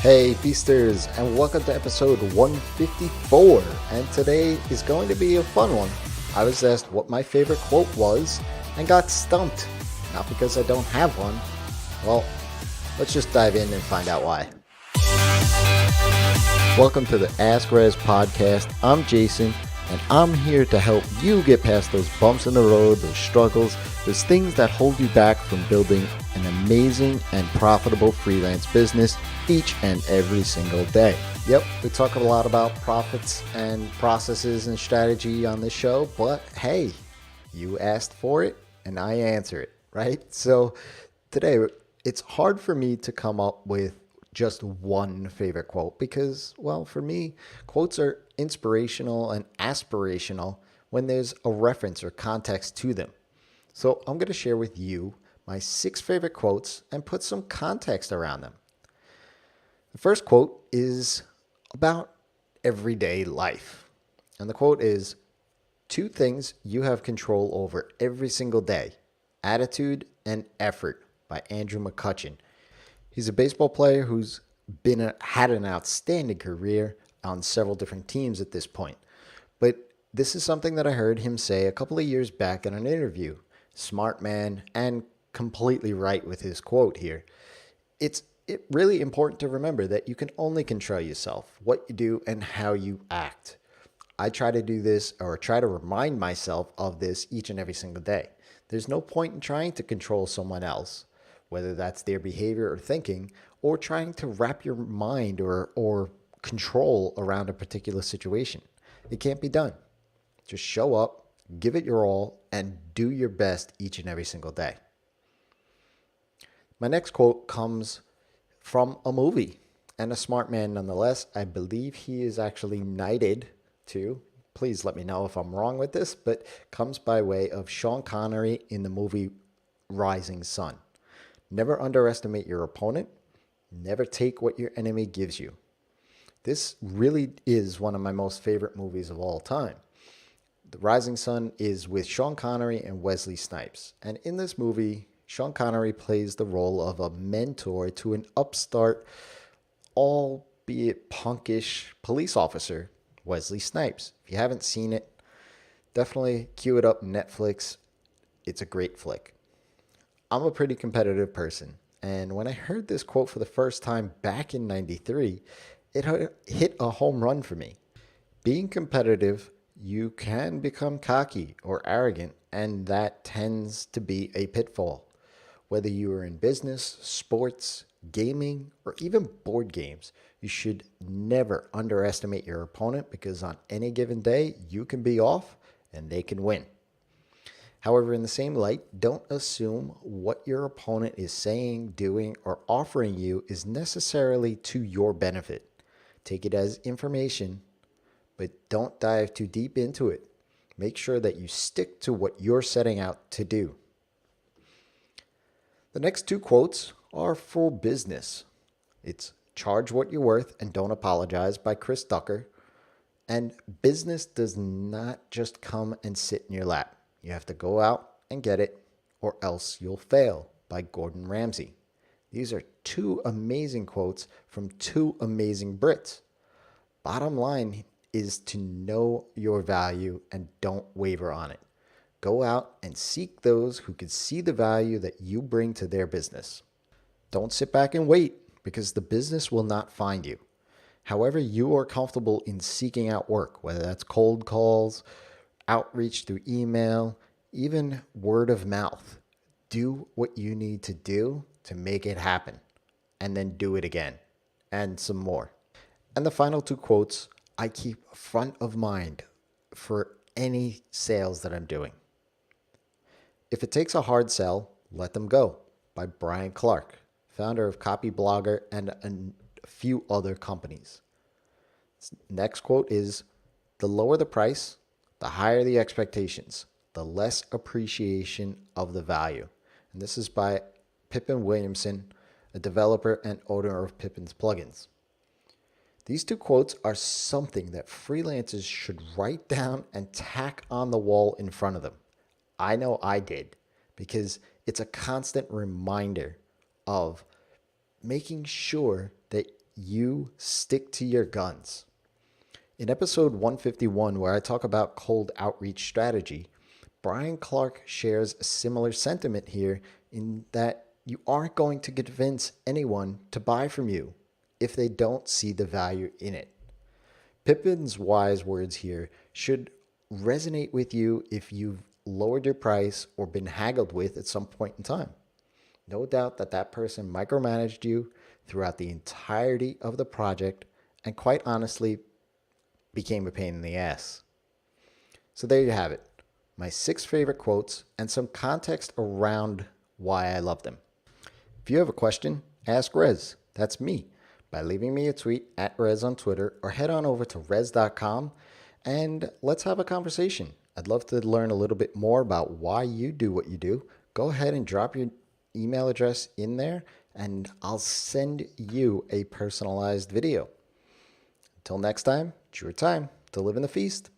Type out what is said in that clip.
Hey feasters, and welcome to episode 154. And today is going to be a fun one. I was asked what my favorite quote was and got stumped. Not because I don't have one. Well, let's just dive in and find out why. Welcome to the Ask Rezzz podcast. I'm Jason, and I'm here to help you get past those bumps in the road, those struggles, those things that hold you back from building an amazing and profitable freelance business each and every single day. Yep, we talk a lot about profits and processes and strategy on this show, but hey, you asked for it and I answer it, right? So today, it's hard for me to come up with just one favorite quote because, well, for me, quotes are inspirational and aspirational when there's a reference or context to them. So I'm going to share with you my 6 favorite quotes and put some context around them. The first quote is about everyday life. And the quote is, 2 things you have control over every single day, attitude and effort, by Andrew McCutcheon. He's a baseball player who's had an outstanding career on several different teams at this point. But this is something that I heard him say a couple of years back in an interview. Smart man and completely right with his quote here. It's really important to remember that you can only control yourself, what you do, and how you act. I try to do this, or try to remind myself of this each and every single day. There's no point in trying to control someone else, whether that's their behavior or thinking, or trying to wrap your mind or control around a particular situation. It can't be done. Just show up, give it your all, and do your best each and every single day. My next quote comes from a movie, and a smart man nonetheless. I believe he is actually knighted too. Please let me know if I'm wrong with this, but comes by way of Sean Connery in the movie Rising Sun. Never underestimate your opponent. Never take what your enemy gives you. This really is one of my most favorite movies of all time. The Rising Sun is with Sean Connery and Wesley Snipes. And in this movie, Sean Connery plays the role of a mentor to an upstart, albeit punkish police officer, Wesley Snipes. If you haven't seen it, definitely cue it up Netflix. It's a great flick. I'm a pretty competitive person, and when I heard this quote for the first time back in '93, it hit a home run for me. Being competitive, you can become cocky or arrogant, and that tends to be a pitfall. Whether you are in business, sports, gaming, or even board games, you should never underestimate your opponent because on any given day, you can be off and they can win. However, in the same light, don't assume what your opponent is saying, doing, or offering you is necessarily to your benefit. Take it as information, but don't dive too deep into it. Make sure that you stick to what you're setting out to do. The next 2 quotes are for business. It's Charge What You're Worth and Don't Apologize by Chris Ducker. And business does not just come and sit in your lap. You have to go out and get it, or else you'll fail, by Gordon Ramsay. These are 2 amazing quotes from 2 amazing Brits. Bottom line is to know your value and don't waver on it. Go out and seek those who can see the value that you bring to their business. Don't sit back and wait, because the business will not find you. However you are comfortable in seeking out work, whether that's cold calls, outreach through email, even word of mouth. Do what you need to do to make it happen, and then do it again, and some more. And the final 2 quotes I keep front of mind for any sales that I'm doing. If it takes a hard sell, let them go, by Brian Clark, founder of Copy Blogger and a few other companies. Next quote is, the lower the price, the higher the expectations, the less appreciation of the value. And this is by Pippin Williamson, a developer and owner of Pippin's Plugins. These 2 quotes are something that freelancers should write down and tack on the wall in front of them. I know I did, because it's a constant reminder of making sure that you stick to your guns. In episode 151, where I talk about cold outreach strategy, Brian Clark shares a similar sentiment here in that you aren't going to convince anyone to buy from you if they don't see the value in it. Pippin's wise words here should resonate with you if you've lowered your price or been haggled with at some point in time. No doubt that that person micromanaged you throughout the entirety of the project and quite honestly became a pain in the ass. So there you have it, my 6 favorite quotes and some context around why I love them. If you have a question, ask Rezzz, that's me, by leaving me a tweet at Rezzz on Twitter or head on over to Rezzz.com and let's have a conversation. I'd love to learn a little bit more about why you do what you do. Go ahead and drop your email address in there and I'll send you a personalized video. Until next time, it's your time to live in the feast.